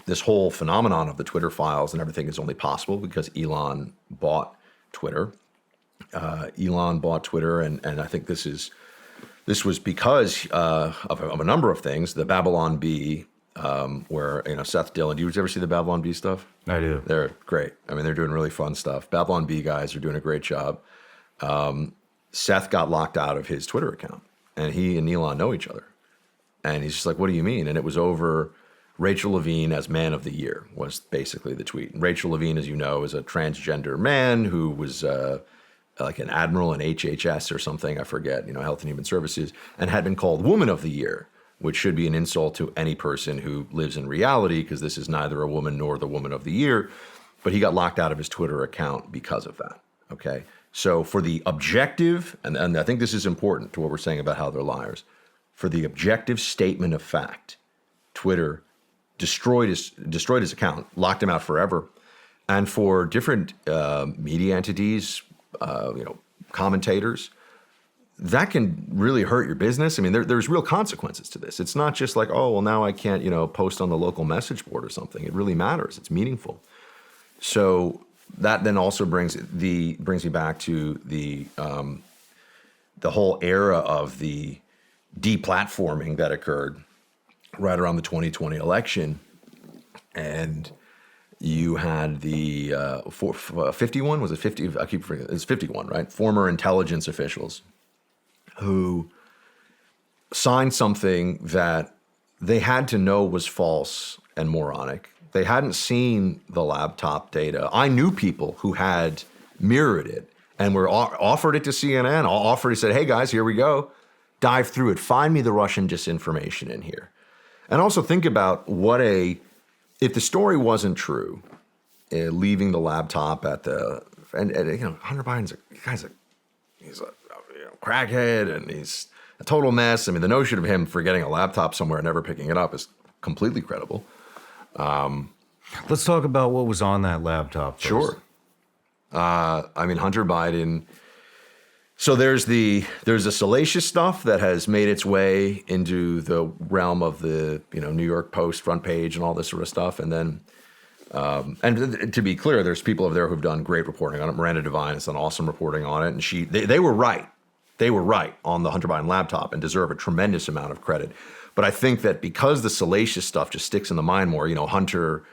this whole phenomenon of the Twitter files and everything is only possible because Elon bought Twitter. Elon bought Twitter, and I think this was because of a number of things. The Babylon Bee, where Seth Dillon. Do you ever see the Babylon Bee stuff? I do. They're great. I mean, they're doing really fun stuff. Babylon Bee guys are doing a great job. Seth got locked out of his Twitter account, and he and Elon know each other. And he's just like, "What do you mean?" And it was over Rachel Levine as Man of the Year was basically the tweet. And Rachel Levine, as you know, is a transgender man who was like an admiral in HHS or something, I forget, Health and Human Services, and had been called Woman of the Year, which should be an insult to any person who lives in reality, because this is neither a woman nor the Woman of the Year. But he got locked out of his Twitter account because of that, okay? So for the objective, and I think this is important to what we're saying about how they're liars, for the objective statement of fact, Twitter destroyed his account, locked him out forever. And for different media entities, commentators, that can really hurt your business. I mean, there's real consequences to this. It's not just like, oh, well, now I can't, post on the local message board or something. It really matters. It's meaningful. So that then also brings me back to the whole era of the deplatforming that occurred right around the 2020 election. And you had the 51, was it 50? I keep forgetting, it's 51, right? Former intelligence officials who signed something that they had to know was false and moronic. They hadn't seen the laptop data. I knew people who had mirrored it and were offered it to CNN, offered it, said, hey guys, here we go. Dive through it. Find me the Russian disinformation in here. And also think about if the story wasn't true, leaving the laptop at Hunter Biden's he's a crackhead and he's a total mess. I mean, the notion of him forgetting a laptop somewhere and never picking it up is completely credible. Let's talk about what was on that laptop first. Sure. Hunter Biden. So there's the salacious stuff that has made its way into the realm of the New York Post front page and all this sort of stuff, and then and to be clear, there's people over there who've done great reporting on it. Miranda Devine has done awesome reporting on it, and they were right. They were right on the Hunter Biden laptop and deserve a tremendous amount of credit. But I think that because the salacious stuff just sticks in the mind more, Hunter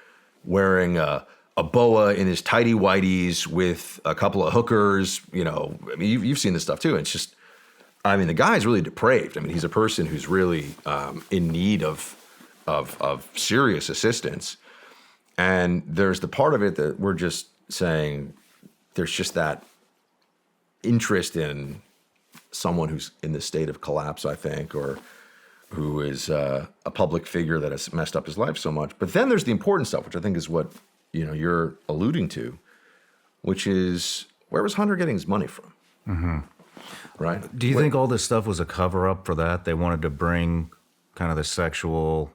wearing a boa in his tighty whities with a couple of hookers, you've seen this stuff too. It's just, the guy's really depraved. He's a person who's really in need of serious assistance. And there's the part of it that we're just saying there's just that interest in someone who's in this state of collapse, I think, or who is a public figure that has messed up his life so much. But then there's the important stuff, which I think is what you're alluding to, which is, where was Hunter getting his money from? Mm-hmm. Right? Do you think all this stuff was a cover-up for that? They wanted to bring kind of the sexual,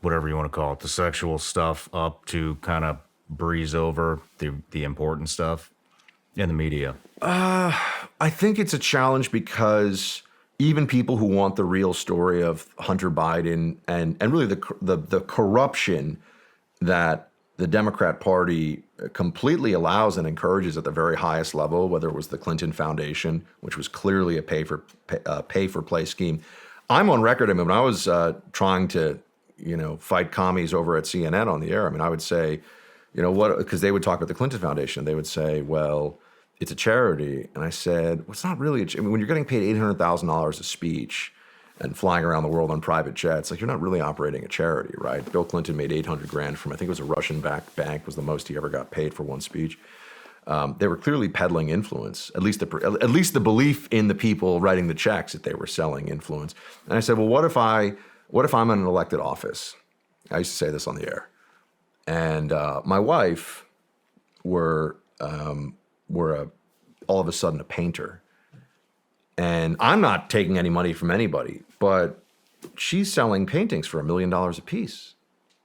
whatever you want to call it, the sexual stuff up to kind of breeze over the important stuff in the media? I think it's a challenge because even people who want the real story of Hunter Biden and really the corruption that the Democrat Party completely allows and encourages at the very highest level, whether it was the Clinton Foundation, which was clearly a pay for play scheme. I'm on record. When I was trying to fight commies over at CNN on the air, I would say, because they would talk about the Clinton Foundation, they would say, well, it's a charity. And I said, well, it's not really when you're getting paid $800,000 a speech and flying around the world on private jets, you're not really operating a charity, right? Bill Clinton made $800,000 from, I think it was a Russian-backed bank, was the most he ever got paid for one speech. They were clearly peddling influence, at least the belief in the people writing the checks that they were selling influence. And I said, well, what if I'm in an elected office? I used to say this on the air. And my wife were all of a sudden a painter. And I'm not taking any money from anybody, but she's selling paintings for $1 million a piece.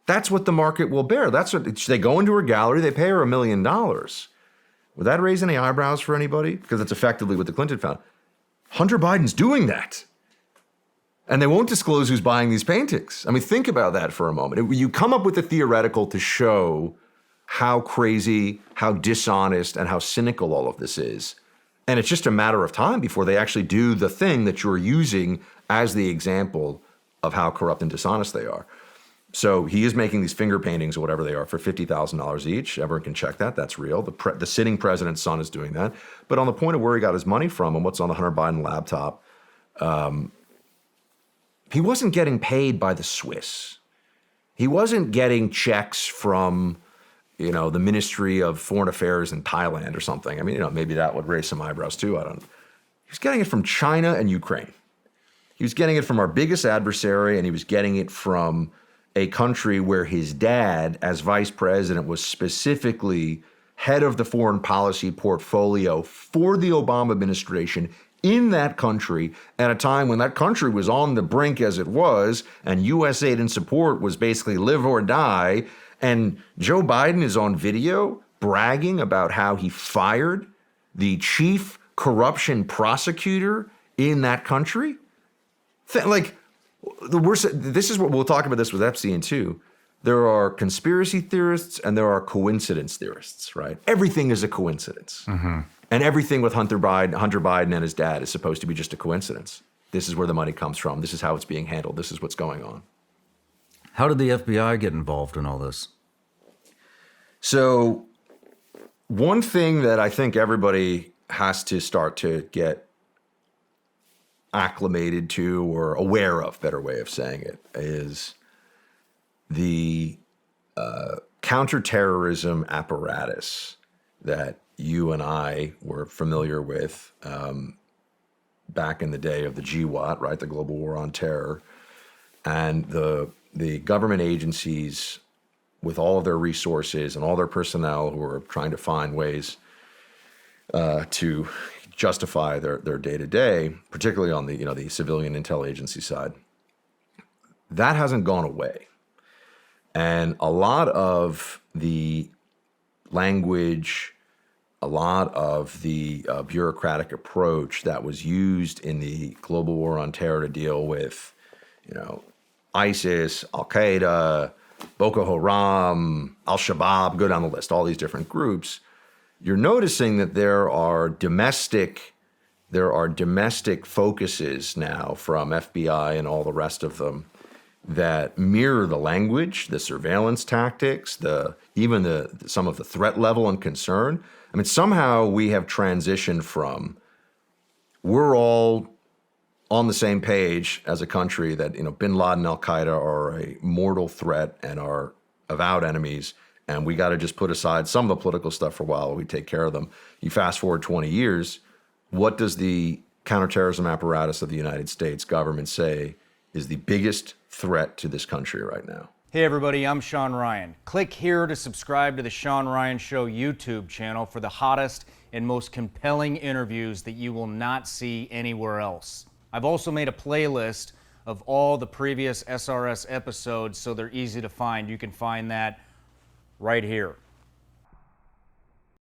That's what the market will bear. That's what they go into her gallery, they pay her $1 million. Would that raise any eyebrows for anybody? Because that's effectively what the Clinton found. Hunter Biden's doing that. And they won't disclose who's buying these paintings. I mean, think about that for a moment. You come up with a theoretical to show how crazy, how dishonest, and how cynical all of this is. And it's just a matter of time before they actually do the thing that you're using as the example of how corrupt and dishonest they are. So he is making these finger paintings or whatever they are for $50,000 each. Everyone can check that. That's real. The sitting president's son is doing that. But on the point of where he got his money from and what's on the Hunter Biden laptop, he wasn't getting paid by the Swiss. He wasn't getting checks from, the Ministry of Foreign Affairs in Thailand or something. I mean, maybe that would raise some eyebrows too. I don't know. He was getting it from China and Ukraine. He was getting it from our biggest adversary, and he was getting it from a country where his dad, as vice president, was specifically head of the foreign policy portfolio for the Obama administration in that country at a time when that country was on the brink as it was, and U.S. aid and support was basically live or die. And Joe Biden is on video bragging about how he fired the chief corruption prosecutor in that country. The worst, this is what we'll talk about this with Epstein too. There are conspiracy theorists and there are coincidence theorists, right? Everything is a coincidence. Mm-hmm. And everything with Hunter Biden and his dad is supposed to be just a coincidence. This is where the money comes from. This is how it's being handled. This is what's going on. How did the FBI get involved in all this? So one thing that I think everybody has to start to get acclimated to or aware of, better way of saying it, is the counterterrorism apparatus that you and I were familiar with back in the day of the GWAT, right, the Global War on Terror, and the government agencies with all of their resources and all their personnel who are trying to find ways to justify their day-to-day, particularly on the civilian intel agency side. That hasn't gone away. And a lot of the language, a lot of the bureaucratic approach that was used in the global war on terror to deal with, ISIS, Al-Qaeda, Boko Haram, Al-Shabaab, go down the list, all these different groups, you're noticing that there are domestic focuses now from FBI and all the rest of them that mirror the language, the surveillance tactics, even some of the threat level and concern. I mean, somehow we have transitioned from we're all on the same page as a country that, Bin Laden, Al-Qaeda are a mortal threat and are avowed enemies, and we got to just put aside some of the political stuff for a while while we take care of them. You fast forward 20 years, what does the counterterrorism apparatus of the United States government say is the biggest threat to this country right now? Hey everybody, I'm Shawn Ryan. Click here to subscribe to the Shawn Ryan Show YouTube channel for the hottest and most compelling interviews that you will not see anywhere else. I've also made a playlist of all the previous SRS episodes so they're easy to find. You can find that right here.